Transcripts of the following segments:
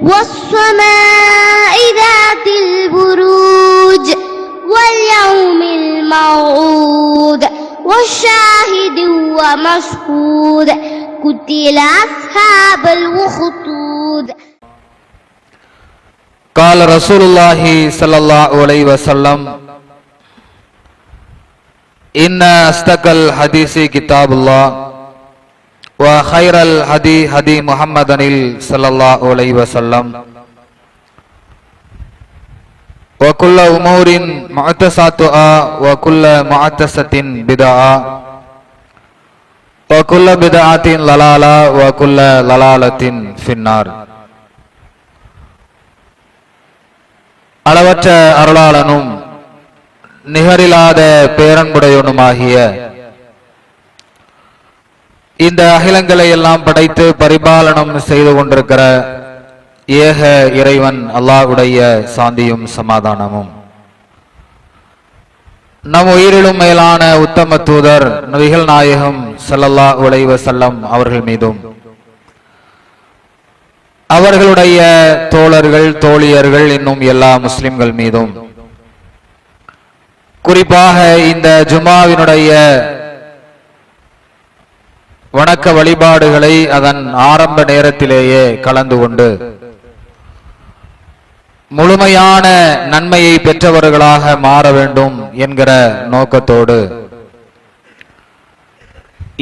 والسماء ذات البروج واليوم الموعود والشاهد ومشهود قتل أصحاب الأخدود. قال رسول الله صلى الله عليه وسلم إن أصدق الحديث كتاب الله وخير الهدي هدي محمد صلى الله عليه وسلم وكل أمور محدثاتها وكل محدثة بدعة وكل بدعة ضلالة وكل ضلالة في النار. அளவற்ற அருளாளனும் நிகரில்லாத பேரன்புடையவனுமாகிய இந்த அகிலங்களை எல்லாம் படைத்து பரிபாலனம் செய்து கொண்டிருக்கிற ஏக இறைவன் அல்லாஹ்வுடைய சாந்தியும் சமாதானமும் நம் உயிரிலும் மேலான உத்தம தூதர் நபிகள் நாயகம் ஸல்லல்லாஹு அலைஹி வஸல்லம் அவர்கள் மீதும் அவர்களுடைய தோழர்கள் தோழியர்கள் இன்னும் எல்லா முஸ்லிம்கள் மீதும் குறிப்பாக இந்த ஜுமாவினுடைய வணக்க வழிபாடுகளை அதன் ஆரம்ப நேரத்திலேயே கலந்து கொண்டு முழுமையான நன்மையை பெற்றவர்களாக மாற வேண்டும் என்கிற நோக்கத்தோடு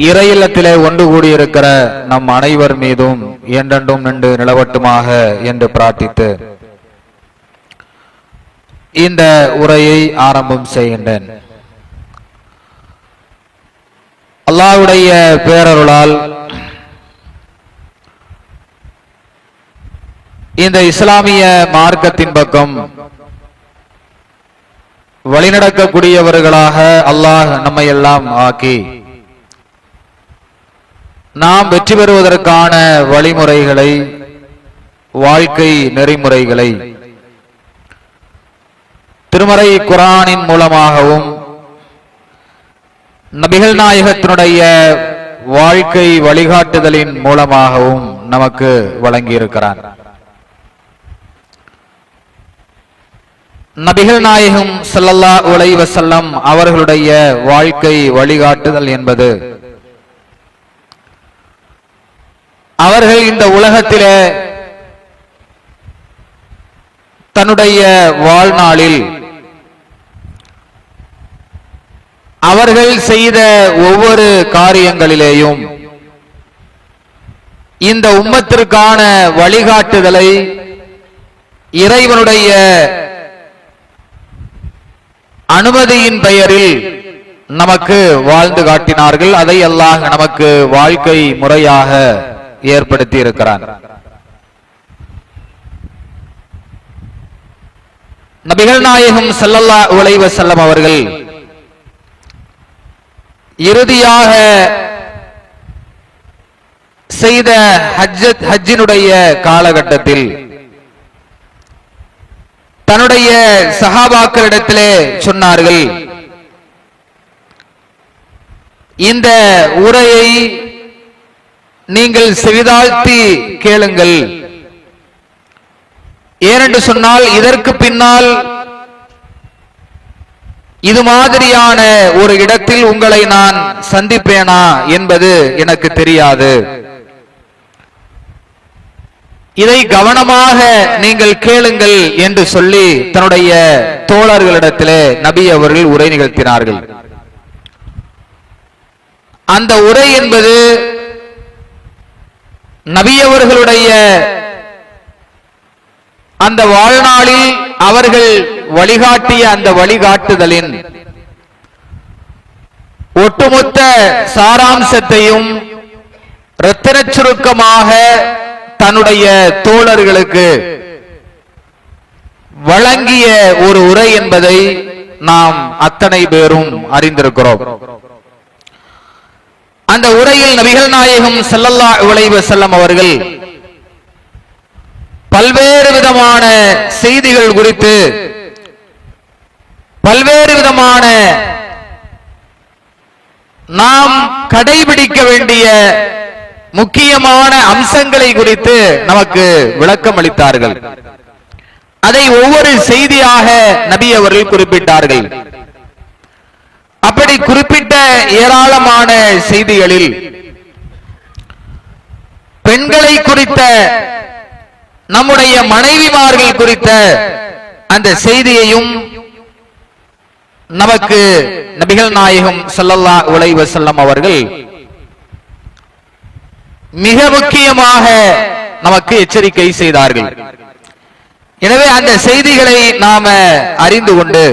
இறையில்லத்திலே ஒன்று கூடியிருக்கிற நம் அனைவர் மீதும் என்றென்றும் நின்று நிலவட்டுமாக என்று பிரார்த்தித்து இந்த உரையை ஆரம்பம் செய்கின்றேன். அல்லாஹ்வுடைய பேரருளால் இந்த இஸ்லாமிய மார்க்கத்தின் பக்கம் வழிநடக்கக்கூடியவர்களாக அல்லாஹ் நம்மை எல்லாம் ஆக்கி நாம் வெற்றி பெறுவதற்கான வழிமுறைகளை வாழ்க்கை நெறிமுறைகளை திருமறை குர்ஆனின் மூலமாகவும் நபிகள் நாயகத்தினுடைய வாழ்க்கை வழிகாட்டுதலின் மூலமாகவும் நமக்கு வழங்கியிருக்கிறார். நபிகள் நாயகம் ஸல்லல்லாஹு அலைஹி வஸல்லம் அவர்களுடைய வாழ்க்கை வழிகாட்டுதல் என்பது அவர்கள் இந்த உலகத்திலே தன்னுடைய வாழ்நாளில் அவர்கள் செய்த ஒவ்வொரு காரியங்களிலேயும் இந்த உம்மத்திற்கான வழிகாட்டுதலை இறைவனுடைய அனுமதியின் பெயரில் நமக்கு வாழ்ந்து காட்டினார்கள். அதை அல்லாஹ் நமக்கு வாழ்க்கை முறையாக ஏற்படுத்தி இருக்கிறார். நபிகள் நாயகம் ஸல்லல்லாஹு அலைஹி வஸல்லம் அவர்கள் இறுதியாக செய்த ஹஜ்ஜினுடைய காலகட்டத்தில் தன்னுடைய சஹாபாக்களிடத்திலே சொன்னார்கள், இந்த உரையை நீங்கள் செவிதாழ்த்தி கேளுங்கள். ஏனென்று சொன்னால் இதற்கு பின்னால் இது மாதிரியான ஒரு இடத்தில் உங்களை நான் சந்திப்பேனா என்பது எனக்கு தெரியாது. இதை கவனமாக நீங்கள் கேளுங்கள் என்று சொல்லி தன்னுடைய தோழர்களிடத்திலே நபி அவர்கள் உரை நிகழ்த்தினார்கள். அந்த உரை என்பது நபி அவர்களுடைய அந்த வாழ்நாளில் அவர்கள் வழிகாட்டிய அந்த வழிகாட்டுதலின் ஒட்டுமொத்த சாராம்சத்தையும் இரத்தின சுருக்கமாக தன்னுடைய தோழர்களுக்கு வழங்கிய ஒரு உரை என்பதை நாம் அத்தனை பேரும் அறிந்திருக்கிறோம். அந்த உரையில் நபிகள் நாயகம் ஸல்லல்லாஹு அலைஹி வஸல்லம் அவர்கள் பல்வேறு விதமான செய்திகள் குறித்து பல்வேறு விதமான நாம் கடைபிடிக்க வேண்டிய முக்கியமான அம்சங்களை குறித்து நமக்கு விளக்கம் அளித்தார்கள். அதை ஒவ்வொரு செய்தியாக நபி அவர்கள் குறிப்பிட்டார்கள். அப்படி குறிப்பிட்ட ஏராளமான செய்திகளில் பெண்களை குறித்த, நம்முடைய மனைவிமார்கள் குறித்த அந்த செய்தியையும் நமக்கு நபிகள் நாயகம் ஸல்லல்லாஹு அலைஹி வஸல்லம் அவர்கள் மிக முக்கியமாக நமக்கு எச்சரிக்கை செய்தார்கள். எனவே அந்த செய்திகளை நாம அறிந்து கொண்டு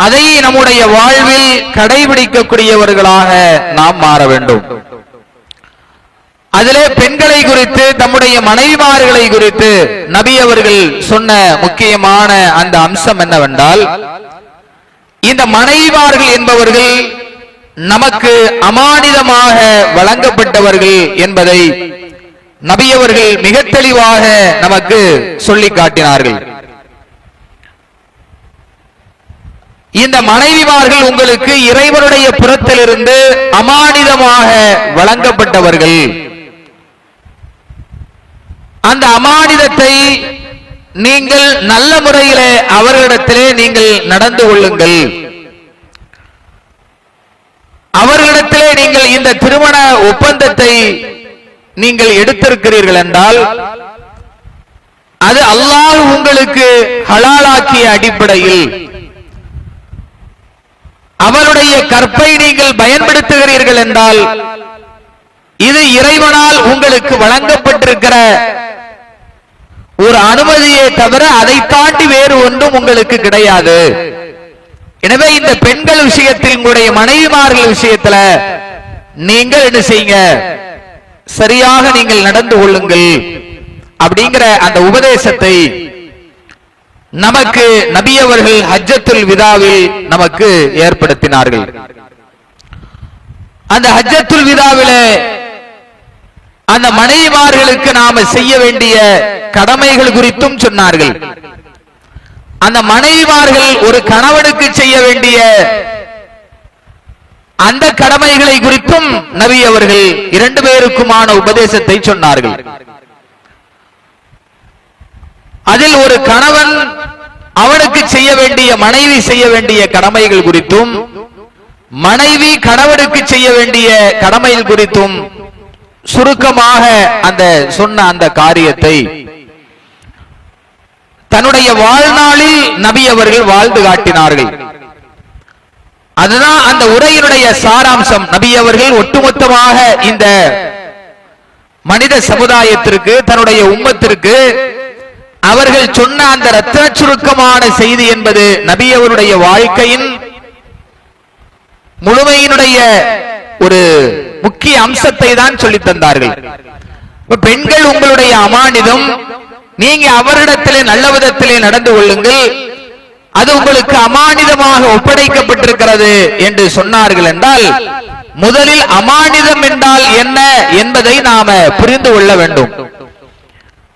அதை நம்முடைய வாழ்வில் கடைபிடிக்கக்கூடியவர்களாக நாம் மாற வேண்டும். அதிலே பெண்களை குறித்து, தம்முடைய மனைவிமார்களை குறித்து நபி அவர்கள் சொன்ன முக்கியமான அந்த அம்சம் என்னவென்றால், இந்த மனைவிமார்கள் என்பவர்கள் நமக்கு அமானிதமாக வழங்கப்பட்டவர்கள் என்பதை நபி அவர்கள் மிக தெளிவாக நமக்கு சொல்லி காட்டினார்கள். இந்த மனைவிமார்கள் உங்களுக்கு இறைவனுடைய புறத்திலிருந்து அமானிதமாக வழங்கப்பட்டவர்கள். அந்த அமானிதத்தை நீங்கள் நல்ல முறையிலே அவர்களிடத்திலே நீங்கள் நடந்து கொள்ளுங்கள். அவர்களிடத்திலே நீங்கள் இந்த திருமண ஒப்பந்தத்தை நீங்கள் எடுத்திருக்கிறீர்கள் என்றால் அது அல்லாஹ் உங்களுக்கு ஹலாலாக்கிய அடிப்படையில் அவருடைய கற்பை நீங்கள் பயன்படுத்துகிறீர்கள் என்றால் இது இறைவனால் உங்களுக்கு வழங்கப்பட்டிருக்கிற ஒரு அனுமதியை தவிர அதை தாண்டி வேறு ஒன்றும் உங்களுக்கு கிடையாது. எனவே இந்த பெண்கள் விஷயத்தில், உங்களுடைய மனைவிமார்கள் விஷயத்துல நீங்கள் என்ன செய்யுங்க, சரியாக நீங்கள் நடந்து கொள்ளுங்கள் அப்படிங்கிற அந்த உபதேசத்தை நமக்கு நபி அவர்கள் ஹஜ்ஜத்துல் விதாவில் நமக்கு ஏற்படுத்தினார்கள். அந்த ஹஜ்ஜத்துல் விதாவிலே அந்த மனைவிமார்களுக்கு நாம செய்ய வேண்டிய கடமைகள் குறித்தும் சொன்னார்கள். அந்த மனைவிமார்கள் ஒரு கணவனுக்கு செய்ய வேண்டிய அந்த கடமைகளை குறித்தும் நபி அவர்கள் இரண்டு பேருக்குமான உபதேசத்தை சொன்னார்கள். அதில் ஒரு கணவன் அவனுக்கு செய்ய வேண்டிய, மனைவி செய்ய வேண்டிய கடமைகள் குறித்தும், மனைவி கணவனுக்கு செய்ய வேண்டிய கடமைகள் குறித்தும் சுருக்கமாக அந்த சொன்ன அந்த காரியத்தை தன்னுடைய வாழ்நாளில் நபி அவர்கள் வாழ்ந்து காட்டினார்கள். அதுதான் அந்த உரையினுடைய சாராம்சம். நபி அவர்கள் ஒட்டுமொத்தமாக இந்த மனித சமுதாயத்திற்கு, தன்னுடைய உம்மத்திற்கு அவர்கள் சொன்ன அந்த ரத்தின சுருக்கமான செய்தி என்பது நபி அவருடைய வாழ்க்கையின் முழுமையினுடைய ஒரு முக்கிய அம்சத்தை தான் சொல்லி தந்தார்கள். பெண்கள் உங்களுடைய அமானிதம், நீங்க அவரிடத்திலே நல்ல விதத்திலே நடந்து கொள்ளுங்கள், அது உங்களுக்கு அமானிதமாக ஒப்படைக்கப்பட்டிருக்கிறது என்று சொன்னார்கள். என்றால் முதலில் அமானிதம் என்றால் என்ன என்பதை நாம புரிந்து கொள்ள வேண்டும்.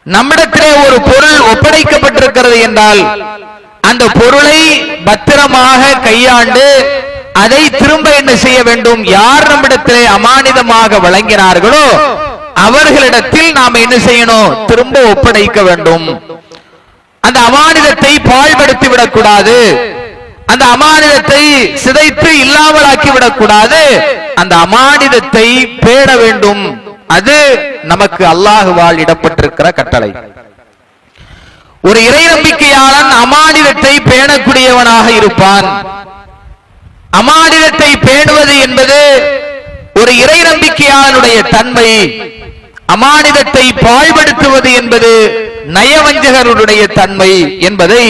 நம்மிடத்திலே ஒரு பொருள் ஒப்படைக்கப்பட்டிருக்கிறது என்றால் அந்த பொருளை பத்திரமாக கையாண்டு அதை திரும்ப என்ன செய்ய வேண்டும், யார் நம்மிடத்திலே அமானிதமாக வழங்கினார்களோ அவர்களிடத்தில் நாம் என்ன செய்யணும், திரும்ப ஒப்படைக்க வேண்டும். அந்த அமானிதத்தை பாழ்படுத்தி விடக்கூடாது, அந்த அமானிதத்தை சிதைத்து இல்லாமலாக்கி விடக்கூடாது, அந்த அமானிதத்தை பேண வேண்டும். அது நமக்கு அல்லாஹ்வால் இடப்பட்டிருக்கிற கட்டளை. ஒரு இறை நம்பிக்கையாளன் அமானிதத்தை பேணக்கூடியவனாக இருப்பான். அமானிதத்தை பேணுவது என்பது ஒரு இறை நம்பிக்கையாளனுடைய தன்மை. அமானிதத்தை பாழ்படுத்துவது என்பது நயவஞ்சகருடைய தன்மை என்பதை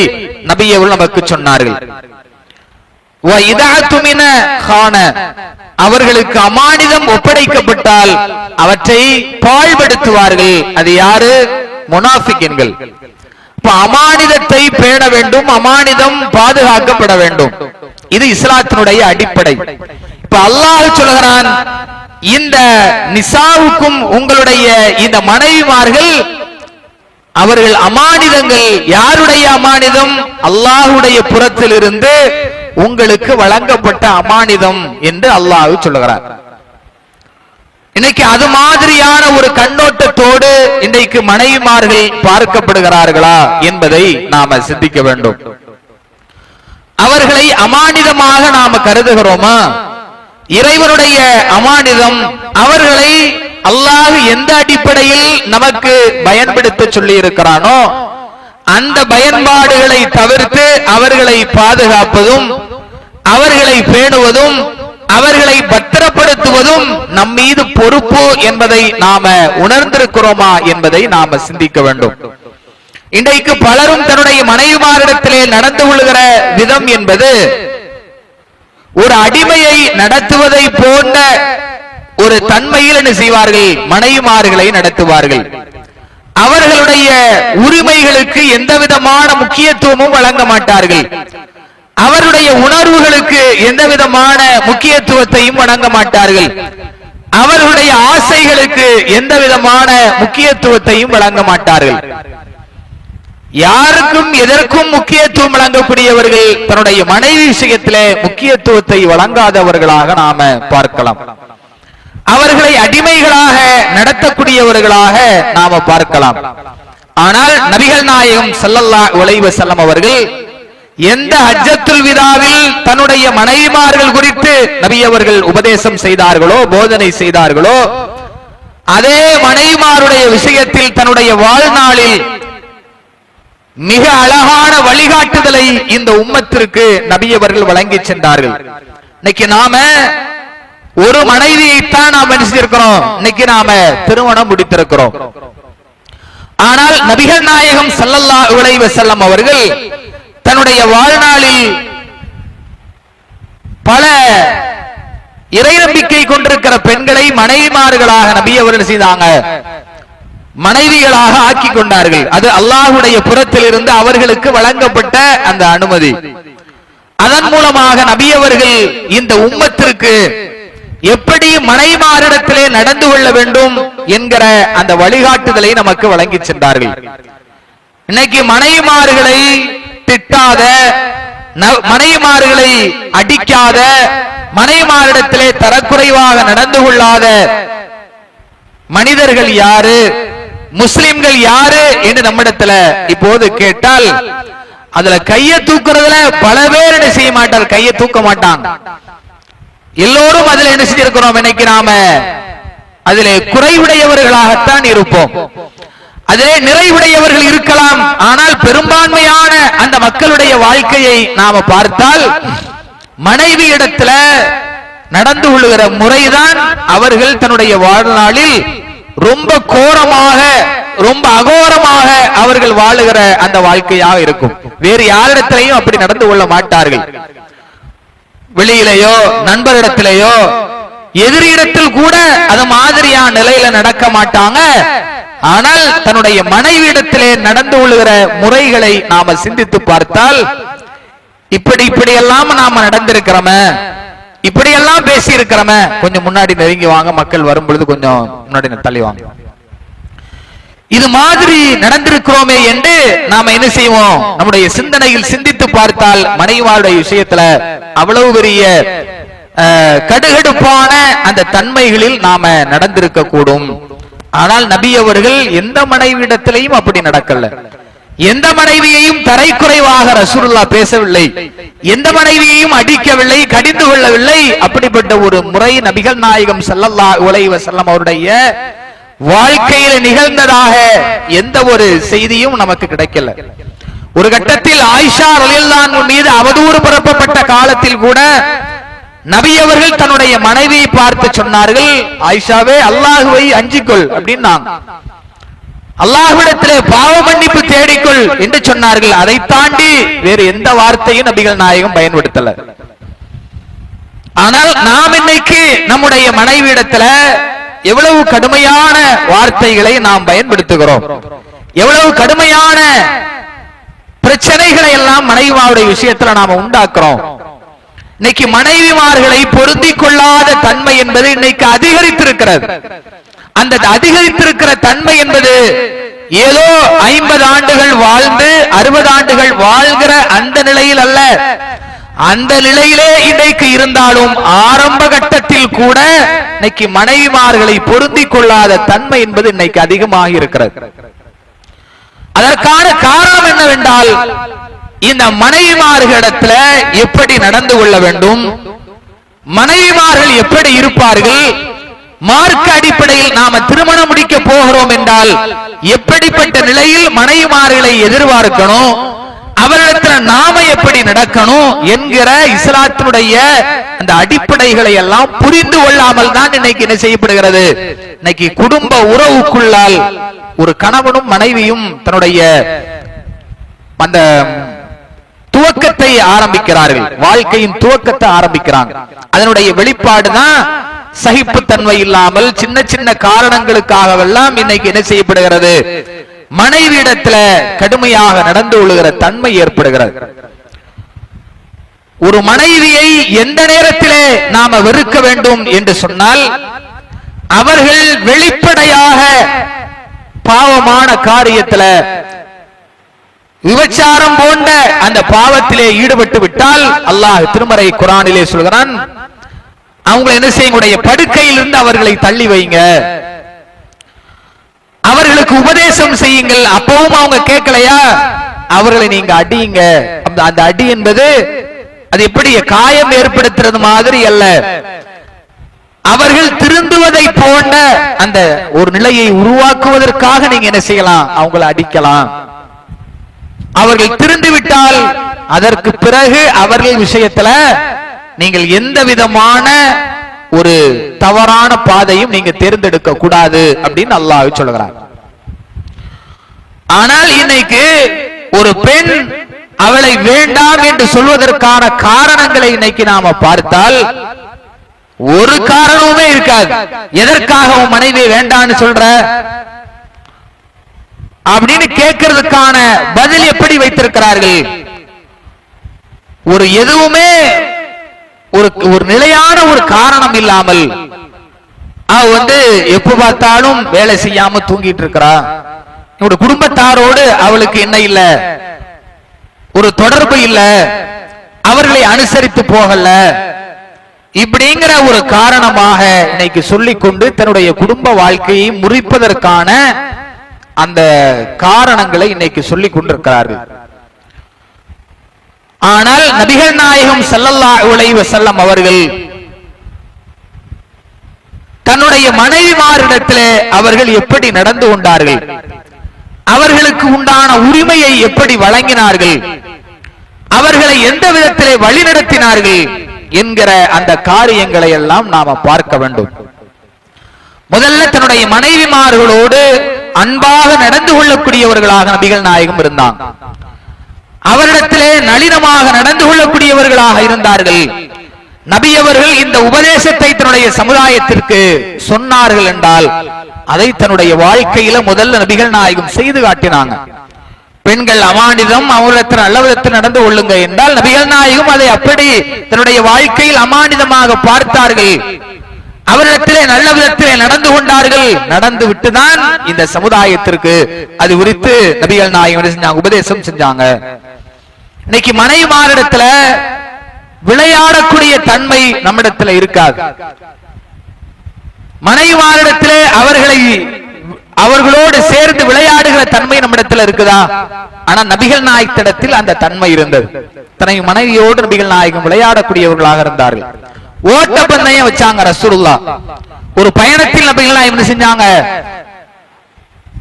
நபி அவர்கள் நமக்கு சொன்னார்கள். அவர்களுக்கு அமானிதம் ஒப்படைக்கப்பட்டால் அவற்றை பாழ்படுத்துவார்கள். அது யாரு? முனாஃபிக்குகள். அமானிதத்தை பேண வேண்டும், அமானிதம் பாதுகாக்கப்பட வேண்டும். இது இஸ்லாத்தினுடைய அடிப்படை. இப்ப அல்லாஹ் சொல்கிறான், இந்த நிசாவுக்கும் உங்களுடைய இந்த மனைவிமார்கள் அவர்கள் அமானிதங்கள். யாருடைய அமானிதம்? அல்லாஹ்வுடைய புறத்திலிருந்து உங்களுக்கு வழங்கப்பட்ட அமானிதம் என்று அல்லாஹ் சொல்லுகிறார். இன்னைக்கு அது மாதிரியான ஒரு கண்ணோட்டத்தோடு இன்றைக்கு மனைவிமார்கள் பார்க்கப்படுகிறார்களா என்பதை நாம சிந்திக்க வேண்டும். அவர்களை அமானிதமாக நாம கருதுகிறோமா? இறைவனுடைய அமானிதம். அவர்களை அல்லாஹ் எந்த அடிப்படையில் நமக்கு பயன்படுத்த சொல்லி இருக்கிறானோ அந்த பயன்பாடுகளை தவிர்த்து அவர்களை பாதுகாப்பதும், அவர்களை பேணுவதும், அவர்களை பத்திரப்படுத்துவதும் நம் மீது பொறுப்பு என்பதை நாம உணர்ந்திருக்கிறோமா என்பதை நாம சிந்திக்க வேண்டும். இன்றைக்கு பலரும் தன்னுடைய மனைவிமாரிடத்திலே நடந்து கொள்கிற விதம் என்பது ஒரு அடிமையை நடத்துவதை போன்ற ஒரு தன்மையில் என்ன செய்வார்கள்? மனைவிமார்களை நடத்துவார்கள். அவர்களுடைய உரிமைகளுக்கு எந்த விதமான முக்கியத்துவமும் வழங்க மாட்டார்கள். அவருடைய உணர்வுகளுக்கு எந்த விதமான முக்கியத்துவத்தையும் வழங்க மாட்டார்கள். அவர்களுடைய ஆசைகளுக்கு எந்த விதமான முக்கியத்துவத்தையும் வழங்க மாட்டார்கள். யாருக்கும் எதற்கும் முக்கியத்துவம் வழங்கக்கூடியவர்கள் தன்னுடைய மனைவி விஷயத்திலே முக்கியத்துவத்தை வழங்காதவர்களாக நாம பார்க்கலாம். அவர்களை அடிமைகளாக நடத்தக்கூடியவர்களாக நாம பார்க்கலாம். ஆனால் நபிகள் நாயகம் ஸல்லல்லாஹு அலைஹி வஸல்லம் அவர்கள் எந்த ஹஜ்ஜத்துல் விதாவில் தன்னுடைய மனைவிமார்கள் குறித்து நபி அவர்கள் உபதேசம் செய்தார்களோ, போதனை செய்தார்களோ, அதே மனைவிமாருடைய விஷயத்தில் தன்னுடைய வாழ்நாளில் மிக அழகான வழிகாட்டுதலை இந்த உம்மத்திற்கு நபி அவர்கள் வழங்கி சென்றார்கள். இன்னைக்கு நாம ஒரு மனைவியைத்தான் நாம் நினைச்சிருக்கிறோம். இன்னைக்கு நாம திருமணம் முடித்திருக்கிறோம். ஆனால் நபிகள் நாயகம் ஸல்லல்லாஹு அலைஹி வஸல்லம் அவர்கள் தன்னுடைய வாழ்நாளில் பல இறை நம்பிக்கை கொண்டிருக்கிற பெண்களை மனைவிமார்களாக நபி அவர்கள் செய்தாங்க, மனைவிகளாக ஆக்கி கொண்டார்கள். அது அல்லாஹ்வுடைய புறத்தில் இருந்து அவர்களுக்கு வழங்கப்பட்ட அந்த அனுமதி. அதன் மூலமாக நபி அவர்கள் இந்த உம்மத்திற்கு எப்படி மனைவிமாரிடத்திலே நடந்து கொள்ள வேண்டும் என்கிற அந்த வழிகாட்டுதலை நமக்கு வழங்கி சென்றார்கள். இன்னைக்கு மனைவிமார்களை திட்டாத, மனைவிமார்களை அடிக்காத, மனைவிமாரிடத்திலே தரக்குறைவாக நடந்து கொள்ளாத மனிதர்கள் யாரு, முஸ்லிம்கள் யாரு என்று நம்மிடத்துல இப்போது கேட்டால் அதுல கையை தூக்குறதுல பல பேர் என்ன செய்ய மாட்டார், கையை தூக்க மாட்டாங்க. எல்லோரும் அதில் என்ன செஞ்சிருக்கிறோம்? இன்னைக்கு நாம அதிலே குறைவுடையவர்களாகத்தான் இருப்போம். அதே நிறைவுடையவர்கள் இருக்கலாம். ஆனால் பெரும்பான்மையான அந்த மக்களுடைய வாழ்க்கையை நாம பார்த்தால் மனைவி இடத்துல நடந்து கொள்கிற முறைதான் அவர்கள் தன்னுடைய வாழ்நாளில் ரொம்ப கோரமாக, ரொம்ப அகோரமாக அவர்கள் வாழுகிற அந்த வாழ்க்கையாக இருக்கும். வேறு யாரிடத்திலையும் அப்படி நடந்து கொள்ள மாட்டார்கள். வெளியிலேயோ நண்பரிடத்திலேயோ எதிரிடத்தில் கூட அது மாதிரியான நிலையில நடக்க மாட்டாங்க. ஆனால் தன்னுடைய மனைவியிடத்திலே நடந்து கொள்கிற முறைகளை நாம சிந்தித்து பார்த்தால் இப்படி எல்லாம் நாம நடந்திருக்கிறோமே, இப்படி எல்லாம் பேசி இருக்கிறோமே. கொஞ்சம் முன்னாடி நெருங்கி வாங்க, மக்கள் வரும் பொழுது கொஞ்சம் முன்னாடி தள்ளி வாங்க. இது மாதிரி நடந்திருக்கிறோமே என்று நாம என்ன செய்வோம்? நம்முடைய சிந்தனையில் சிந்தித்து பார்த்தால் மனைவிமாருடைய விஷயத்துல அவ்வளவு பெரிய கடுகடுப்பான அந்த தன்மைகளில் நாம நடந்திருக்க கூடும். ஆனால் நபி அவர்கள் எந்த மனைவியிடத்திலையும் அப்படி நடக்கல. எந்த மனைவியையும் தரைக்குறைவாக ரசூலுல்லாஹ் பேசவில்லை, எந்த மனைவியையும் அடிக்கவில்லை, கடிந்து கொள்ளவில்லை. அப்படிப்பட்ட ஒரு முறை நபிகள் நாயகம் ஸல்லல்லாஹு அலைஹி வஸல்லம் அவருடைய வாழ்க்கையில் நிகழ்ந்ததாக எந்த ஒரு செய்தியும் நமக்கு கிடைக்கல. ஒரு கட்டத்தில் ஆயிஷா ரலியல்லாஹு அன்ஹா மீது அவதூறு பரப்பப்பட்ட காலத்தில் கூட நபி அவர்கள் தன்னுடைய மனைவியை பார்த்து சொன்னார்கள், ஆயிஷாவே அல்லாஹ்வை அஞ்சிக்கொள் அப்படின்னாங்க. அல்லாஹ்விடத்திலே பாவ மன்னிப்பு தேடிக்கொள் என்று சொன்னார்கள். அதை தாண்டி வேறு எந்த வார்த்தையும் நபிகள் நாயகம் பயன்படுத்தல. ஆனால் நாம் இன்னைக்கு நம்முடைய மனைவியிடத்துல எவ்வளவு கடுமையான வார்த்தைகளை நாம் பயன்படுத்துகிறோம், எவ்வளவு கடுமையான பிரச்சனைகளை எல்லாம் மனைவிமாருடைய விஷயத்துல நாம உண்டாக்குறோம். இன்னைக்கு மனைவிமார்களை பொருந்திக் கொள்ளாத தன்மை என்பது இன்னைக்கு அதிகரித்திருக்கிறது. அந்த அதிகரித்திருக்கிற தன்மை என்பது ஏதோ 50 ஆண்டுகள் வாழ்ந்து 60 ஆண்டுகள் வாழ்கிற அந்த நிலையில் அல்ல. அந்த நிலையிலே இன்றைக்கு இருந்தாலும் ஆரம்ப கட்டத்தில் கூட இன்னைக்கு மனைவிமார்களை பொருந்திக் கொள்ளாத தன்மை என்பது இன்னைக்கு அதிகமாக இருக்கிறது. அதற்கான காரணம் என்னவென்றால், இந்த மனைவிமார்களிடத்துல எப்படி நடந்து கொள்ள வேண்டும், மனைவிமார்கள் எப்படி இருப்பார்கள், மார்க்க அடிப்படையில் நாம திருமணம் முடிக்க போகிறோம் என்றால் எப்படிப்பட்ட நிலையில் மனைவிமார்களை எதிர்பார்க்கணும், அவரிடத்துல நாம எப்படி நடக்கணும் என்கிற இஸ்லாத்தினுடைய அந்த அடிப்படைகளை எல்லாம் புரிந்து கொள்ளாமல் தான் இன்னைக்கு என்ன செய்யப்படுகிறது. இன்னைக்கு குடும்ப உறவுக்குள்ளால் ஒரு கணவனும் மனைவியும் தன்னுடைய அந்த துவக்கத்தை ஆரம்பிக்கிறார்கள், வாழ்க்கையின் துவக்கத்தை ஆரம்பிக்கிறாங்க. அதனுடைய வெளிப்பாடுதான் சகிப்புத்தன்மை இல்லாமல் சின்ன சின்ன காரணங்களுக்காகவெல்லாம் இன்னைக்கு என்ன செய்யப்படுகிறது, மனைவியிடத்துல கடுமையாக நடந்து கொள்ளுகிற தன்மை ஏற்படுகிறது. ஒரு மனைவியை எந்த நேரத்திலே நாம வெறுக்க வேண்டும் என்று சொன்னால், அவர்கள் வெளிப்படையாக பாவமான காரியத்துல விபச்சாரம் போன்ற அந்த பாவத்திலே ஈடுபட்டு விட்டால் அல்லாஹ் திருமறை குர்ஆனிலே சொல்கிறான், அவங்களை என்ன செய்யுடைய படுக்கையில் இருந்து அவர்களை தள்ளி வைங்க, அவர்களுக்கு உபதேசம் செய்யுங்கள். அப்பவும் அவங்க கேட்கலையா, அவர்களை நீங்க அடியுங்க. அந்த அடி என்பது அது எப்படி காயம் ஏற்படுத்துறது மாதிரி அல்ல, அவர்கள் திருந்துவதை போன்ற அந்த ஒரு நிலையை உருவாக்குவதற்காக நீங்க என்ன செய்யலாம், அவங்களை அடிக்கலாம். அவர்கள் திருந்து விட்டால் அதற்கு பிறகு அவர்கள் விஷயத்துல நீங்கள் எந்த விதமான ஒரு தவறான பாதையும் நீங்க தேர்ந்தெடுக்க கூடாது அப்படின்னு அல்லாஹ் சொல்கிறார். ஆனால் இன்னைக்கு ஒரு பெண் அவளை வேண்டாம் என்று சொல்வதற்கான காரணங்களை இன்னைக்கு நாம பார்த்தால் ஒரு காரணமுமே இருக்காது. எதற்காக உன் மனைவி வேண்டான்னு சொல்ற அப்படின்னு கேட்கறதுக்கான பதில் எப்படி வைத்திருக்கிறார்கள், ஒரு எதுவுமே ஒரு நிலையான ஒரு காரணம் இல்லாமல் அவ எப்ப பார்த்தாலும் வேலை செய்யாம தூங்கிட்டு இருக்கிறா, என்னோட குடும்பத்தாரோடு அவளுக்கு என்ன இல்ல, ஒரு தொடர்பு இல்ல, அவர்களை அனுசரித்து போகல, இப்படிங்கிற ஒரு காரணமாக இன்னைக்கு சொல்லிக்கொண்டு தன்னுடைய குடும்ப வாழ்க்கையை முறிப்பதற்கான அந்த காரணங்களை இன்னைக்கு சொல்லிக் கொண்டிருக்கிறார்கள். ஆனால் நபிகள் நாயகம் ஸல்லல்லாஹு அலைஹி வஸல்லம் அவர்கள் தன்னுடைய மனைவிமாரிடத்திலே அவர்கள் எப்படி நடந்து கொண்டார்கள், அவர்களுக்கு உண்டான உரிமையை எப்படி வழங்கினார்கள், அவர்களை எந்த விதத்திலே வழிநடத்தினார்கள் என்கிற அந்த காரியங்களை எல்லாம் நாம பார்க்க வேண்டும். முதல்ல தன்னுடைய மனைவிமார்களோடு அன்பாக நடந்து கொள்ளக்கூடியவர்களாக நபிகள் நாயகம் இருந்தாங்க. அவரிடத்திலே நளினமாக நடந்து கொள்ளக்கூடியவர்களாக இருந்தார்கள். நபி அவர்கள் இந்த உபதேசத்தை தன்னுடைய சமுதாயத்திற்கு சொன்னார்கள் என்றால் அதை தன்னுடைய வாழ்க்கையில முதல்ல நபிகள் நாயகம் செய்து காட்டினாங்க. பெண்கள் அமானிதம், அவரிடத்தில் நல்ல விதத்தில் நடந்து கொள்ளுங்க என்றால் நபிகள் நாயகம் அதை அப்படி தன்னுடைய வாழ்க்கையில் அமானிதமாக பார்த்தார்கள். அவரிடத்திலே நல்ல விதத்திலே நடந்து கொண்டார்கள். நடந்து விட்டுதான் இந்த சமுதாயத்திற்கு அது குறித்து நபிகள் நாயகம் உபதேசம் செஞ்சாங்க. இன்னைக்கு மனைவிமாரிடத்துல விளையாடக்கூடிய தன்மை நம்மிடத்துல இருக்காது. மனைவிமாரிடத்திலே அவர்களோடு சேர்ந்து விளையாடுகிற தன்மை நம்மிடத்துல இருக்குதா? ஆனா நபிகள் நாயகத்திடத்தில் அந்த தன்மை இருந்தது. தன்னை மனைவியோடு நபிகள் நாயகம் விளையாடக்கூடியவர்களாக இருந்தார்கள். ஓட்ட பந்தயம் வச்சாங்க ரசூலுல்லாஹ். ஒரு பயணத்தில் நபிகள் நாயகம் என்ன செஞ்சாங்க,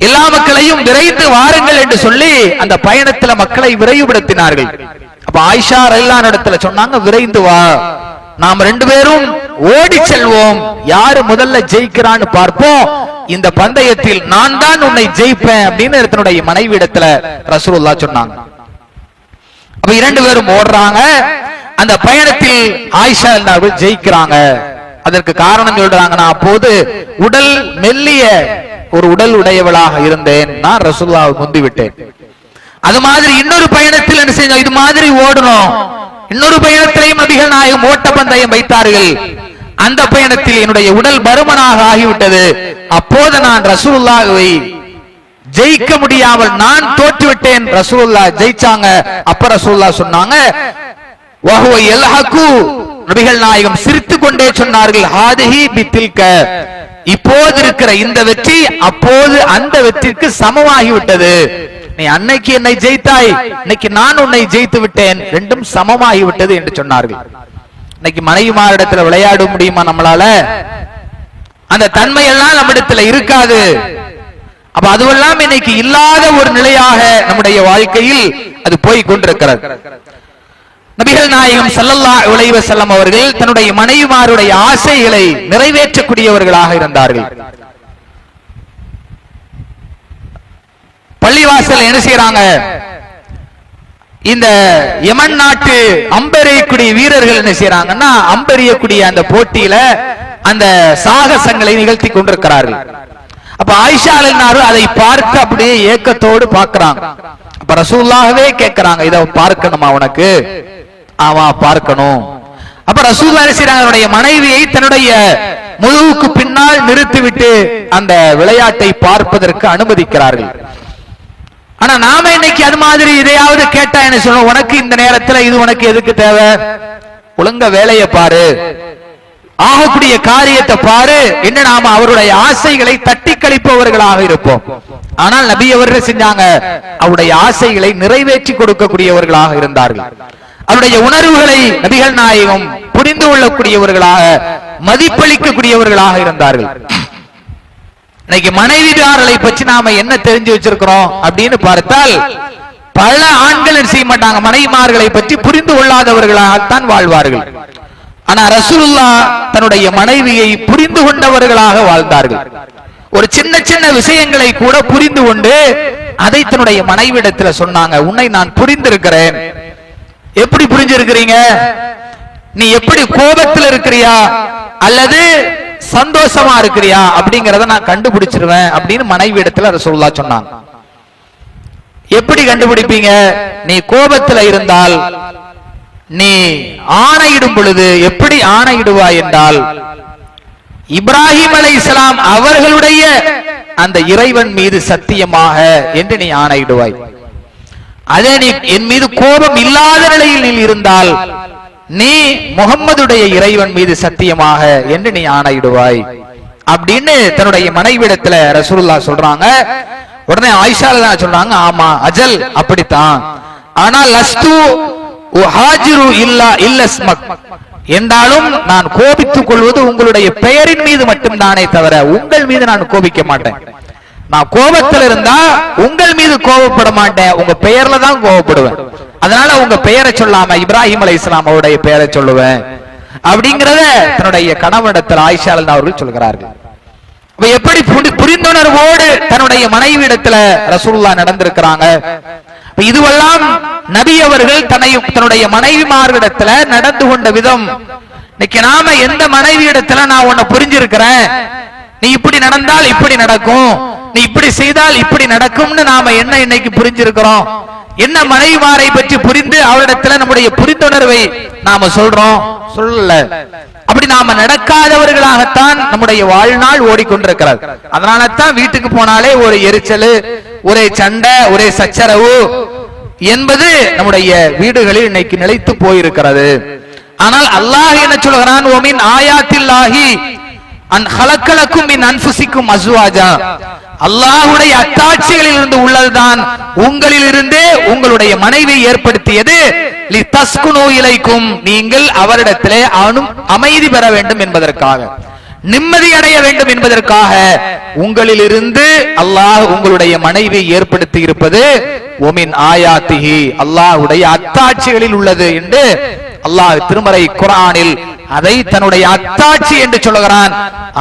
எல்லா மக்களையும் விரைந்து வாருங்கள் என்று சொல்லி அந்த பயணத்தில் மக்களை விரைவுபடுத்தினார்கள். அப்ப ஆயிஷா ரலியல்லாஹு இடத்துல சொன்னாங்க, விரைந்து வா, நாம் ரெண்டு பேரும் ஓடி செல்வோம், யாரு முதல்ல ஜெயிக்கிறான்னு பார்ப்போம், இந்த பந்தயத்தில் நான் தான் உன்னை ஜெயிப்பேன் அப்படின்னு தன்னுடைய மனைவி இடத்துல ரசூலுல்லாஹ் சொன்னாங்க. அப்ப இரண்டு பேரும் ஓடுறாங்க. அந்த பயணத்தில் ஆயிஷா அவர்கள் ஜெயிக்கிறாங்க. அதற்கு காரணம் சொல்றாங்க, நான் அப்போது உடல் மெல்லிய ஒரு உடல் உடையவளாக இருந்தேன், நான் ரசூலுல்லாஹ் முந்தி விட்டேன். அது மாதிரி இன்னொரு பயணத்தில் என்ன செய்ய, இது மாதிரி ஓடணும். இன்னொரு பயணத்திலையும் நபிகள் நாயகம் ஓட்ட பந்தயம் வைத்தார்கள். அந்த பயணத்தில் என்னுடைய உடல் பருமனாக ஆகிவிட்டது. அப்போது நான் ரசூலுல்லாஹ்வை ஜெயிக்க முடியாமல் நான் தோற்றுவிட்டேன். ரசூலுல்லாஹ் ஜெயிச்சாங்க. அப்ப ரசூலுல்லாஹ் சொன்னாங்க, வஹுவ யல்ஹகு, நபிகள் நாயகம் சிரித்துக் கொண்டே சொன்னார்கள், ஹாதிஹி பித்தில்க, இப்போது இருக்கிற இந்த வெற்றி அப்போது அந்த வெற்றிக்கு சமமாகிவிட்டது. நீ அன்னைக்கு என்னை ஜெயித்தாய், இன்னைக்கு நான் உன்னை ஜெயித்து விட்டேன், ரெண்டும் சமமாகிவிட்டது என்று சொன்னார்கள். இன்னைக்கு மனைவிமாரிடத்துல விளையாட முடியுமா நம்மளால? அந்த தன்மை எல்லாம் நம்மிடத்துல இருக்காது. அப்ப அதுவெல்லாம் இன்னைக்கு இல்லாத ஒரு நிலையாக நம்முடைய வாழ்க்கையில் அது போய் கொண்டிருக்கிறது. நபிகள் நாயகம் ஸல்லல்லாஹு அலைஹி வஸல்லம் அவர்கள் தன்னுடைய மனைவிமாருடைய ஆசைகளை நிறைவேற்றக்கூடியவர்களாக இருந்தார்கள். பள்ளிவாசல் என்ன செய்யறாங்க, இந்த யமன் நாட்டு அம்பெறியக்கூடிய வீரர்கள் என்ன செய்யறாங்கன்னா, அம்பெறியக்கூடிய அந்த போட்டியில அந்த சாகசங்களை நிகழ்த்தி கொண்டிருக்கிறார்கள். அப்ப ஆயிஷா ரலியல்லாஹு அதை பார்த்து அப்படியே ஏக்கத்தோடு பார்க்கிறாங்க. அப்ப ரசூலுல்லாஹ்வே கேட்கிறாங்க, இத பார்க்கணுமா உனக்கு? ஆமா பார்க்கணும். அப்ப ரசூலுல்லாஹ் என்ன செய்றாங்க, அவருடைய மனைவியை தன்னுடைய முதுகுக்கு பின்னால் நிறுத்திவிட்டு அந்த விளையாட்டை பார்ப்பதற்கு அனுமதிக்கிறார்கள். ஆனா நாம இன்னைக்கு அது மாதிரி இதையாவது கேட்டா என்ன சொல்லணும், உனக்கு இந்த நேரத்துல இது உனக்கு எதுக்கு தேவை, ஒழுங்க வேலையை பாரு, ஆகக்கூடிய காரியத்தை பாரு என்ன நாம அவருடைய ஆசைகளை தட்டி கழிப்பவர்களாக இருப்போம். ஆனால் நபி அவர்கள் செஞ்சாங்க, அவருடைய ஆசைகளை நிறைவேற்றி கொடுக்கக்கூடியவர்களாக இருந்தார்கள். அவருடைய உணர்வுகளை நபிகள் நாயகம் புரிந்து கொள்ளக்கூடியவர்களாக, மதிப்பளிக்கக்கூடியவர்களாக இருந்தார்கள். இன்னைக்கு மனைவிதாரர்களை பற்றி நாம என்ன தெரிஞ்சு வச்சிருக்கிறோம் அப்படின்னு பார்த்தால், பல ஆண்கள் செய்ய மாட்டாங்க, மனைவிமார்களை பற்றி புரிந்து கொள்ளாதவர்களாகத்தான் வாழ்வார்கள். ஆனா ரசூலுல்லாஹ் தன்னுடைய மனைவியை புரிந்து கொண்டவர்களாக வாழ்ந்தார்கள். ஒரு சின்ன சின்ன விஷயங்களை கூட புரிந்து கொண்டு அதை தன்னுடைய மனைவிடத்துல சொன்னாங்க, உன்னை நான் புரிந்திருக்கிறேன். எப்படி புரிஞ்சிருக்கிறீங்க? நீ எப்படி கோபத்தில் இருக்கிறியா அல்லது சந்தோஷமா இருக்கிறியா அப்படிங்கறத நான் கண்டுபிடிச்சிருவேன் அப்படின்னு மனைவி இடத்துல ரசூலுல்லாஹ் சொன்னாங்க. எப்படி கண்டுபிடிப்பீங்க? நீ கோபத்துல இருந்தால் நீ ஆணையிடும் பொழுது எப்படி ஆணையிடுவாய் என்றால், இப்ராஹிம் அலைஹிஸ்ஸலாம் அவர்களுடைய அந்த இறைவன் மீது சத்தியமாக என்று நீ ஆணையிடுவாய். அதே நீ என் மீது கோபம் இல்லாத நிலையில் நீ இருந்தால் நீ முகம்மதுடைய இறைவன் மீது சத்தியமாக என்று நீ ஆணையிடுவாய் அப்படின்னு தன்னுடைய மனைவிடத்துல ரசூலுல்லாஹ் சொல்றாங்க. உடனே ஆயிஷா ரலியல்லாஹு சொல்றாங்க, ஆமா அஜல் அப்படித்தான், ஆனால் லஸ்து உஹாஜிரு இல்லா இல்லஸ்மக், என்றாலும் நான் கோபித்துக் கொள்வது உங்களுடைய பெயரின் மீது மட்டும்தானே தவிர உங்கள் மீது நான் கோபிக்க மாட்டேன். நான் கோபத்தில் இருந்தா உங்கள் மீது கோபப்பட மாட்டேன், உங்க பெயர்ல தான் கோபப்படுவேன். அதனால உங்க பெயரை சொல்லாம இப்ராஹிம் அலைஹிஸ்ஸலாம் அவருடைய பெயரை சொல்லுவேன் அப்படிங்கறத தன்னுடைய கணவனிடத்தில் ஆயிஷா ரலியல்லாஹு அவர்கள் சொல்கிறார்கள். எப்படி புரிந்துணர்வோடு தன்னுடைய மனைவி இடத்துல ரசூலுல்லாஹ் நடந்திருக்கிறாங்க. இதுவெல்லாம் நபி அவர்கள் தன்னுடைய மனைவிமார்களிடத்துல நடந்து கொண்ட விதம். இன்னைக்கு நாம எந்த மனைவி இடத்துல நான் உன்னை புரிஞ்சிருக்கிறேன், நீ இப்படி நடந்தால் இப்படி நடக்கும், நீ இப்படி செய்தால் இப்படி நடக்கும்னு நாம என்ன இன்னைக்கு புரிஞ்சிருக்கிறோம்? என்ன மனைவிமாரை பற்றி புரிந்து அவரிடத்துல நம்முடைய புரிந்துணர்வை நாம சொல்றோம்? சொல்லல. அப்படி நாம நடக்காதவர்களாகத்தான் நம்முடைய வாழ்நாள் ஓடிக்கொண்டிருக்கிறது. அதனால தான் வீட்டுக்கு போனாலே ஒரு எரிச்சல், ஒரே சண்டை, ஒரே சச்சரவு என்பது நம்முடைய வீடுகளில் இன்னைக்கு நிலைத்து போயிருக்கிறது. ஆனால் அல்லாஹ் என்ன சொல்கிறான், ஓமின் ஆயாத்தில்லாஹி அன் ஹலக்கலக்கும் மின் அன்ஃபுசிக்கும் அஸ்வாஜா, அல்லாஹ்வுடைய அத்தாட்சிகளில் இருந்து உள்ளதுதான் உங்களில் இருந்தே உங்களுடைய மனைவி ஏற்படுத்தியது, லிதஸ்குனு இலைக்கும், நீங்கள் அவரிடத்திலே அமைதி பெற வேண்டும் என்பதற்காக, நிம்மதி அடைய வேண்டும் என்பதற்காக உங்களில் இருந்து அல்லாஹ் உங்களுடைய மனைவியை ஏற்படுத்தி இருப்பது ஒமின் ஆயாத்திஹி, அல்லாஹ்வுடைய அத்தாட்சிகளில் உள்ளது என்று அல்லாஹ் திருமறை குர்ஆனில் அதை தன்னுடைய அத்தாட்சி என்று சொல்லுகிறான்.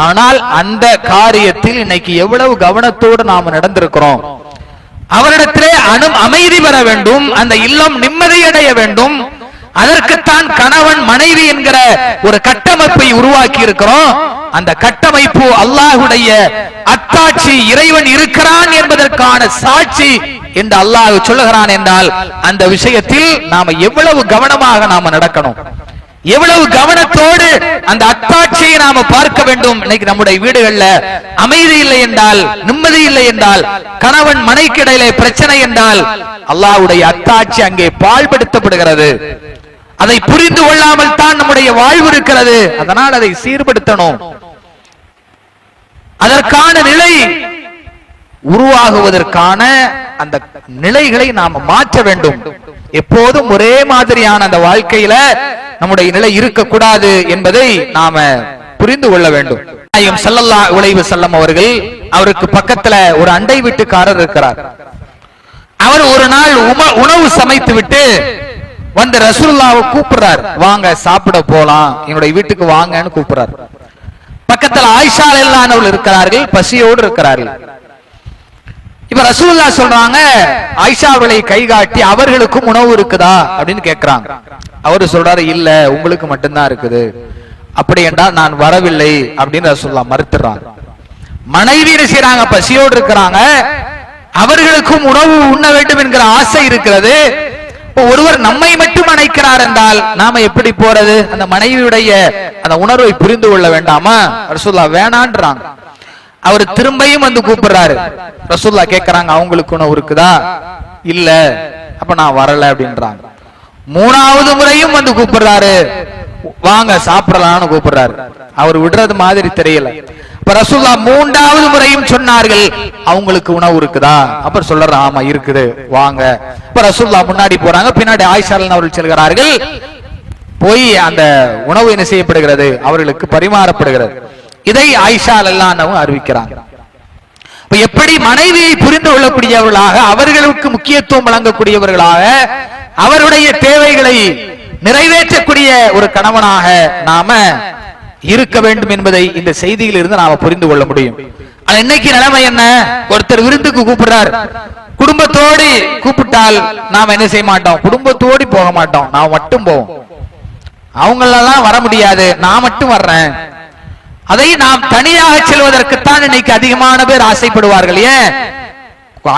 ஆனால் அந்த காரியத்தில் இன்னைக்கு எவ்வளவு கவனத்தோடு நாம் நடந்திருக்கிறோம்? அவரிடத்திலே அமைதி பெற வேண்டும், அந்த இல்லம் நிம்மதியடைய வேண்டும், அதற்குத்தான் கணவன் மனைவி என்கிற ஒரு கட்டமைப்பை உருவாக்கி இருக்கிறோம். அந்த கட்டமைப்பு அல்லாஹ்வுடைய அத்தாட்சி, இறைவன் இருக்கிறான் என்பதற்கான சாட்சி என்று அல்லாஹ் சொல்லுகிறான் என்றால் அந்த விஷயத்தில் நாம எவ்வளவு கவனமாக நாம நடக்கணும், எவ்வளவு கவனத்தோடு அந்த அத்தாட்சியை நாம பார்க்க வேண்டும். இன்னைக்கு நம்முடைய வீடுகள்ல அமைதி இல்லை என்றால், நிம்மதி இல்லை என்றால், கணவன் மனைவிக்கிடையிலே பிரச்சனை என்றால் அல்லாஹ்வுடைய அத்தாட்சி அங்கே பாழ்படுத்தப்படுகிறது. அதை புரிந்து கொள்ளாமல் தான் நம்முடைய வாழ்வு இருக்கிறது. அதனால் அதை சீர்படுத்தணும். அதற்கான நிலை உருவாகுவதற்கான அந்த நிலைகளை நாம் மாற்ற வேண்டும். எப்போதும் ஒரே மாதிரியான அந்த வாழ்க்கையில நம்முடைய நிலை இருக்கக்கூடாது என்பதை நாம புரிந்து கொள்ள வேண்டும். ஸல்லல்லாஹு அலைஹி வஸல்லம் அவர்கள், அவருக்கு பக்கத்துல ஒரு அண்டை வீட்டுக்காரர் இருக்கிறார். அவர் ஒரு நாள் உணவு சமைத்து விட்டு வந்து ரசூலுல்லாஹ்வை கூப்பிடுறார், வாங்க சாப்பிட போலாம், என்னுடைய வீட்டுக்கு வாங்கன்னு கூப்பிடுறார். பக்கத்துல ஆயிஷா ரலியல்லாஹு அன்ஹா இருக்கிறார்கள், பசியோடு இருக்கிறார்கள். இப்ப ரசூலுல்லாஹ் சொல்றாங்க, ஆயிஷா அவர்களை கை காட்டி அவர்களுக்கும் உணவு இருக்குதா அப்படின்னு கேட்கிறாங்க. அவரு சொல்றாரு, இல்ல உங்களுக்கு மட்டும்தான் இருக்குது. அப்படி என்றால் நான் வரவில்லை அப்படின்னு ரசூலுல்லாஹ் மறுத்துறாங்க. மனைவி என்ன செய்றாங்க, பசியோடு இருக்கிறாங்க, அவர்களுக்கும் உணவு உண்ண வேண்டும் என்கிற ஆசை இருக்கிறது. ஒருவர் நம்மை மட்டும் அணைக்கிறார் என்றால் நாம எப்படி போறது? அந்த மனைவியுடைய அந்த உணர்வை புரிந்து கொள்ள வேண்டாமா? ரசூலுல்லாஹ் வேணான்றாங்க. அவர் திரும்பியும் வந்து கூப்பிடுறாரு. ரசூலுல்லாஹ் கேட்கறாங்க, அவங்களுக்கு உணவு இருக்குதா? இல்ல, அப்ப நான் வரல அப்படின்றாங்க. மூணாவது முறையும் வந்து கூப்பிடுறாரு, வாங்க சாப்பிடலாம்னு கூப்பிடுறாரு. அவர் விடுறது மாதிரி தெரியல. இப்ப ரசூலுல்லாஹ் மூன்றாவது முறையும் சொன்னார்கள், அவங்களுக்கு உணவு இருக்குதா? அப்புறம் சொல்றாரு, ஆமா இருக்குது, வாங்க. இப்ப ரசூலுல்லாஹ் முன்னாடி போறாங்க, பின்னாடி ஆயிஷா ரலியல்லாஹு அவர்கள் செல்கிறார்கள். போய் அந்த உணவு என்ன செய்யப்படுகிறது, அவர்களுக்கு பரிமாறப்படுகிறது. இதை ஆயிஷா ரலியல்லாஹு அன்ஹா அறிவிக்கிறாங்க. எப்படி மனைவியை புரிந்து கொள்ளக்கூடியவர்களாக, அவர்களுக்கு முக்கியத்துவம் வழங்கக்கூடியவர்களாக, அவருடைய தேவைகளை நிறைவேற்றக்கூடிய ஒரு கணவனாக நாம இருக்க வேண்டும் என்பதை இந்த செய்தியில் இருந்து நாம புரிந்து கொள்ள முடியும். இன்னைக்கு நிலைமை என்ன? ஒருத்தர் விருந்துக்கு கூப்பிடுறார், குடும்பத்தோடு கூப்பிட்டால் நாம என்ன செய்ய மாட்டோம், குடும்பத்தோடு போக மாட்டோம், நான் மட்டும் போவோம். அவங்களெல்லாம் வர முடியாது, நான் மட்டும் வர்றேன். அதை நாம் தனியாக செல்வதற்குத்தான் இன்னைக்கு அதிகமான பேர் ஆசைப்படுவார்கள். ஏன்?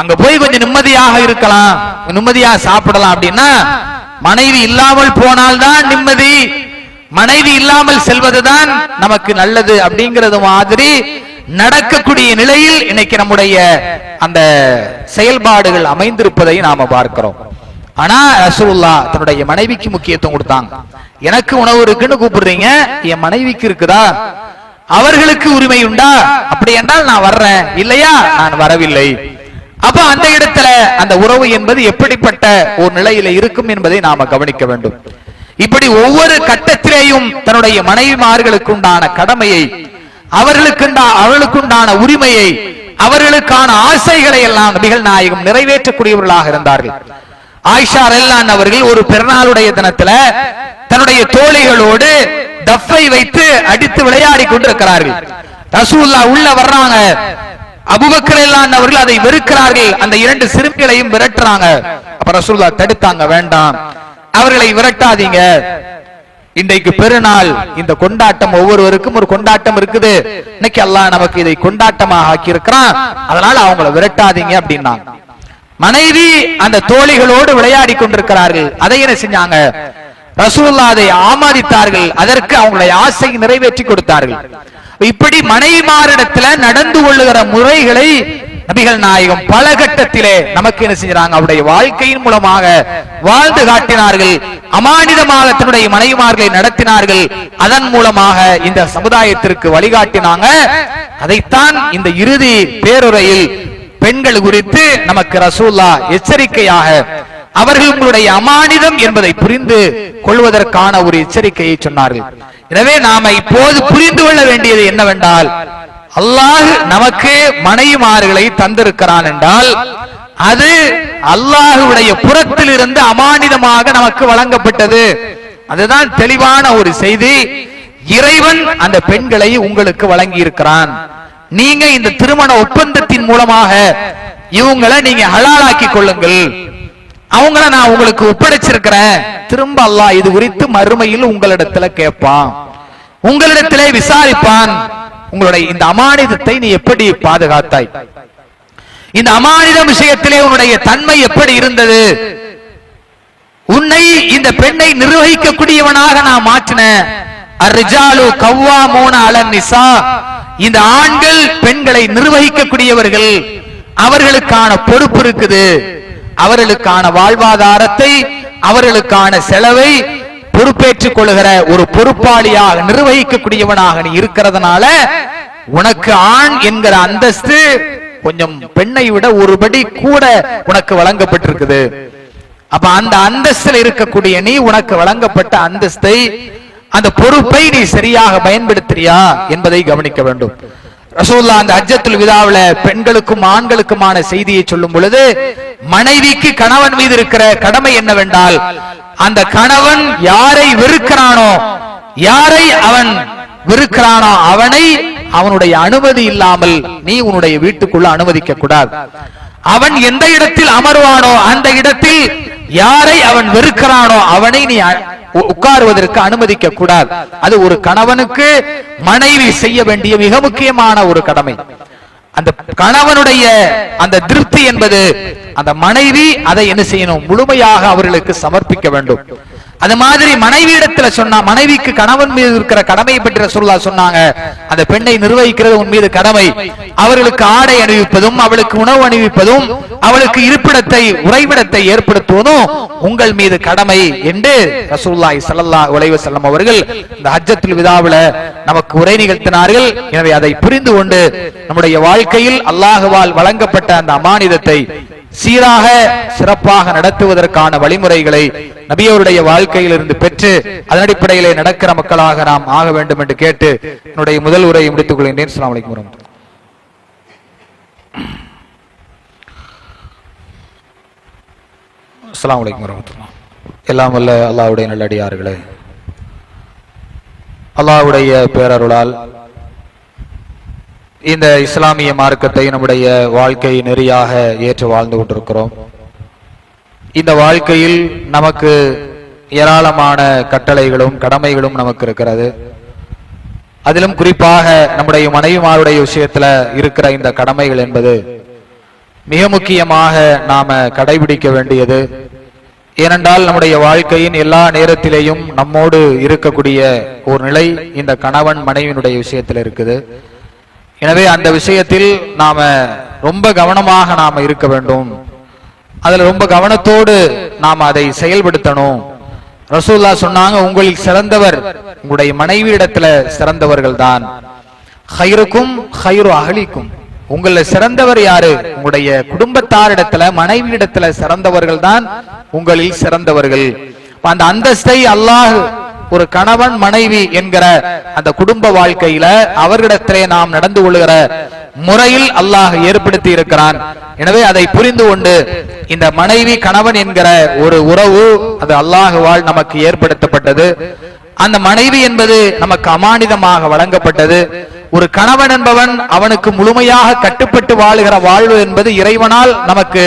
அங்க போய் கொஞ்சம் நிம்மதியாக இருக்கலாம், நிம்மதியாக சாப்பிடலாம் அப்படின்னா, மனைவி இல்லாமல் போனால்தான் நிம்மதி, மனைவி இல்லாமல் செல்வதுதான் நமக்கு நல்லது அப்படிங்கிறது மாதிரி நடக்கக்கூடிய நிலையில் இன்னைக்கு நம்முடைய அந்த செயல்பாடுகள் அமைந்திருப்பதை நாம பார்க்கிறோம். ஆனா ரசூலுல்லாஹ் தன்னுடைய மனைவிக்கு முக்கியத்துவம் கொடுத்தாங்க. எனக்கு உணவு இருக்குன்னு கூப்பிடுறீங்க, என் மனைவிக்கு இருக்குதா? அவர்களுக்கு உரிமை உண்டா? அப்படி என்றால் நான் வர்றேன், இல்லையா நான் வரவில்லை. அப்ப அந்த இடத்துல அந்த உறவு என்பது எப்படிப்பட்ட ஒரு நிலையில இருக்கும் என்பதை நாம கவனிக்க வேண்டும். இப்படி ஒவ்வொரு கட்டத்திலேயும் தன்னுடைய மனைவிமார்களுக்கு உண்டான கடமையை, அவர்களுக்குண்டான உரிமையை, அவர்களுக்கான ஆசைகளை எல்லாம் நபிகள் நாயகம் நிறைவேற்றக்கூடியவர்களாக இருந்தார்கள். ஆயிஷா ரலியல்லாஹு அன்ஹா அவர்கள் ஒரு பெருநாளுடைய தினத்துல தன்னுடைய தோழிகளோடு தஃபை வைத்து அடித்து விளையாடி கொண்டிருக்கிறார்கள். ரசூலுல்லாஹ் உள்ள வர்றாங்க. அபூபக்கர் ரலியல்லாஹு அன்ஹு அவர்கள் அதை வெறுக்கிறார்கள். அந்த இரண்டு சிறுமிகளையும் விரட்டுறாங்க. அப்ப ரசூலுல்லாஹ் தடுத்தாங்க, வேண்டாம், அவர்களை விரட்டாதீங்க, இன்றைக்கு பெருநாள், இந்த கொண்டாட்டம் ஒவ்வொருவருக்கும் ஒரு கொண்டாட்டம் இருக்குது, இன்னைக்கு அல்லாஹ் நமக்கு இதை கொண்டாட்டமாக ஆக்கி இருக்கிறான், அதனால அவங்களை விரட்டாதீங்க அப்படின்னா. மனைவி அந்த தோழிகளோடு விளையாடி கொண்டிருக்கிறார்கள். அதை என்ன செஞ்சாங்க, ரசூலுல்லாஹ் அதை ஆமோதித்தார்கள், அதற்கு அவங்களுடைய ஆசை நிறைவேற்றி கொடுத்தார்கள். இப்படி மனைவிமாரிடத்துல நடந்து கொள்ளுகிற முறைகளை நபிகள் நாயகம் பல கட்டத்திலே நமக்கு என்ன செஞ்சாங்க, அவருடைய வாழ்க்கையின் மூலமாக வாழ்ந்து காட்டினார்கள். அமானிதமாக தன்னுடைய மனைவிமார்களை நடத்தினார்கள். அதன் மூலமாக இந்த சமுதாயத்திற்கு வழிகாட்டினாங்க. அதைத்தான் இந்த இறுதி பேருரையில் பெண்கள் குறித்து நமக்கு ரசூலுல்லாஹ் எச்சரிக்கையாக, அவர்கள் உங்களுடைய அமானிதம் என்பதை புரிந்து கொள்வதற்கான ஒரு எச்சரிக்கையை சொன்னார்கள். எனவே நாம இப்போது புரிந்து கொள்ள வேண்டியது என்னவென்றால், அல்லாஹ் நமக்கு மனைவிமார்களை தந்திருக்கிறான் என்றால் அது அல்லாஹ்வுடைய புறத்தில் இருந்து அமானிதமாக நமக்கு வழங்கப்பட்டது. அதுதான் தெளிவான ஒரு செய்தி. இறைவன் அந்த பெண்களை உங்களுக்கு வழங்கி இருக்கிறான். நீங்க இந்த திருமண ஒப்பந்தத்தின் மூலமாக இவங்களை நீங்க ஹலாலாக்கி கொள்ளுங்கள், அவங்கள நான் உங்களுக்கு ஒப்படைச்சிருக்கிறேன். திரும்ப அல்லாஹ் இது குறித்து மறுமையில் உங்களிடத்துல கேட்பான், உங்களிடத்திலே விசாரிப்பான், உங்களுடைய இந்த அமானிதத்தை நீ எப்படி பாதுகாத்தாய், இந்த அமானித விஷயத்திலே உன்னுடைய தன்மை எப்படி இருந்தது, உன்னை இந்த பெண்ணை நிர்வகிக்கக்கூடியவனாக நான் மாற்றினேன். அர்ரிஜாலு கவ்வாமூன அலன் நிசா, இந்த ஆண்கள் பெண்களை நிர்வகிக்கக்கூடியவர்கள், அவர்களுக்கான பொறுப்பு இருக்குது. அவர்களுக்கான வாழ்வாதாரத்தை, அவர்களுக்கான செலவை, பொறுப்பேற்றுக் கொள்கிற ஒரு பொறுப்பாளியாக நிர்வகிக்கக்கூடியவனாக நீ இருக்கிறதுனால உனக்கு ஆண் என்கிற அந்தஸ்து கொஞ்சம் பெண்ணை விட ஒருபடி கூட உனக்கு வழங்கப்பட்டிருக்குது. அப்ப அந்த அந்தஸ்தில் இருக்கக்கூடிய நீ உனக்கு வழங்கப்பட்ட அந்தஸ்தை அந்த பொறுப்பை நீ சரியாக பயன்படுத்துறியா என்பதை கவனிக்க வேண்டும். ரசூலுல்லாஹ் அந்த ஹஜ்ஜத்துல் விதாவுல பெண்களுக்கும் ஆண்களுக்குமான செய்தியை சொல்லும் பொழுது மனைவிக்கு கணவன் மீது இருக்கிற கடமை என்னவென்றால் அந்த கணவன் யாரை வெறுக்கிறானோ யாரை அவன் வெறுக்கிறானோ அவனை அவனுடைய அனுமதி இல்லாமல் நீ உன்னுடைய வீட்டுக்குள்ள அனுமதிக்க கூடாது. அவன் எந்த இடத்தில் அமர்வானோ அந்த இடத்தில் யாரை அவன் வெறுக்கிறானோ அவனை நீ உட்காருவதற்கு அனுமதிக்க கூடாது. அது ஒரு கணவனுக்கு மனைவி செய்ய வேண்டிய மிக முக்கியமான ஒரு கடமை. அந்த கணவனுடைய அந்த திருப்தி என்பது அந்த மனைவி அதை என்ன செய்யணும், முழுமையாக அவர்களுக்கு சமர்ப்பிக்க வேண்டும். அது மாதிரி மனைவி இடத்துல சொன்னா மனைவிக்கு கணவன் மீது இருக்கிற கடமையை பற்றி ரசூலுல்லாஹ் சொன்னாங்க. அந்த பெண்ணை நிர்வகிக்கிறது உன் மீது கடமை. அவர்களுக்கு ஆடை அணிவிப்பதும் அவளுக்கு உணவு அணிவிப்பதும் அவளுக்கு இருப்பிடத்தை உறைவிடத்தை ஏற்படுத்துவதும் உங்கள் மீது கடமை என்று ரசூலுல்லாஹி ஸல்லல்லாஹு அலைஹி வஸல்லம் அவர்கள் இந்த ஹஜ்ஜத்துல் விதாவுல நமக்கு உரை நிகழ்த்தினார்கள். எனவே அதை புரிந்து கொண்டு நம்முடைய வாழ்க்கையில் அல்லாஹ்வால் வழங்கப்பட்ட அந்த அமானிதத்தை சீராக சிறப்பாக நடத்துவதற்கான வழிமுறைகளை நபியோருடைய வாழ்க்கையிலிருந்து பெற்று அதன் அடிப்படையிலே நடக்கிற மக்களாக நாம் ஆக வேண்டும் என்று கேட்டு என்னுடைய முதல் உரையை முடித்துக் கொள்கின்றேன். அஸ்ஸலாமு அலைக்கும் வரஹ்மத்துல்லாஹி. அஸ்ஸலாமு அலைக்கும் வரஹ்மத்துல்லாஹி. எல்லாம் வல்ல அல்லாஹ்வுடைய நல்லடியார்களே, அல்லாஹ்வுடைய பேரருளால் இந்த இஸ்லாமிய மார்க்கத்தை நம்முடைய வாழ்க்கை நெறியாக ஏற்று வாழ்ந்து கொண்டிருக்கிறோம். இந்த வாழ்க்கையில் நமக்கு ஏராளமான கட்டளைகளும் கடமைகளும் நமக்கு இருக்கிறது. அதிலும் குறிப்பாக நம்முடைய மனைவிமாருடைய விஷயத்துல இருக்கிற இந்த கடமைகள் என்பது மிக முக்கியமாக நாம கடைபிடிக்க வேண்டியது. ஏனென்றால் நம்முடைய வாழ்க்கையின் எல்லா நேரத்திலேயும் நம்மோடு இருக்கக்கூடிய ஒரு நிலை இந்த கணவன் மனைவியினுடைய விஷயத்தில் இருக்குது. எனவே அந்த விஷயத்தில் நாம ரொம்ப கவனமாக நாம இருக்க வேண்டும். அதுல ரொம்ப கவனத்தோடு நாம அதை செயல்படுத்தணும். ரசூலுல்லாஹ் சொன்னாங்க, உங்களில் சிறந்தவர் உங்களுடைய மனைவி இடத்துல சிறந்தவர்கள் தான். ஹைருக்கும் ஹைரு அஹ்லிக்கும், உங்கள சிறந்தவர் யாரு? உங்களுடைய குடும்பத்தாரிடத்துல மனைவி இடத்துல சிறந்தவர்கள் தான் உங்களில் சிறந்தவர்கள். அந்த அந்தஸ்தை அல்லாஹ் ஒரு கணவன் மனைவி என்கிற அந்த குடும்ப வாழ்க்கையில அவர்களிடத்திலே நாம் நடந்து கொள்கிற முறையில் அல்லாஹ் ஏற்படுத்தி இருக்கிறான். எனவே அதை புரிந்து கொண்டு இந்த மனைவி கணவன் என்கிற ஒரு உறவு அது அல்லாஹ்வால் நமக்கு ஏற்படுத்தப்பட்டது. அந்த மனைவி என்பது நமக்கு அமானிதமாக வழங்கப்பட்டது. ஒரு கணவன் என்பவன் அவனுக்கு முழுமையாக கட்டுப்பட்டு வாழுகிற வாழ்வு என்பது இறைவனால் நமக்கு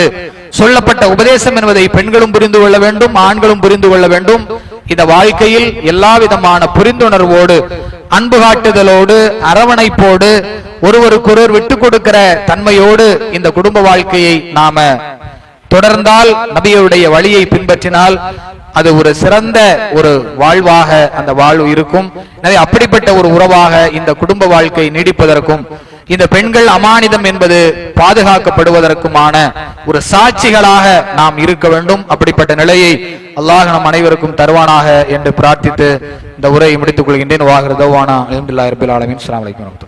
சொல்லப்பட்ட உபதேசம் என்பதை பெண்களும் புரிந்து கொள்ள வேண்டும், ஆண்களும் புரிந்து கொள்ள வேண்டும். இந்த வாழ்க்கையில் எல்லா விதமான புரிந்துணர்வோடு அன்பு காட்டுதலோடு அரவணைப்போடு ஒருவருக்கொருவர் விட்டு கொடுக்கிற தன்மையோடு இந்த குடும்ப வாழ்க்கையை நாம தொடர்ந்தால், நபியுடைய வழியை பின்பற்றினால் அது ஒரு சிறந்த ஒரு வாழ்வாக அந்த வாழ்வு இருக்கும். எனவே அப்படிப்பட்ட ஒரு உறவாக இந்த குடும்ப வாழ்க்கை நீடிப்பதற்கும் இந்த பெண்கள் அமானிதம் என்பது பாதுகாக்கப்படுவதற்குமான ஒரு சாட்சிகளாக நாம் இருக்க வேண்டும். அப்படிப்பட்ட நிலையை அல்லாஹ் நம் அனைவருக்கும் தருவானாக என்று பிரார்த்தித்து இந்த உரையை முடித்துக் கொள்கின்றேன். வாஹிரு தஅவானா அல்ஹம்துலில்லாஹி ரப்பில் ஆலமீன். அஸ்ஸலாமு அலைக்கும்.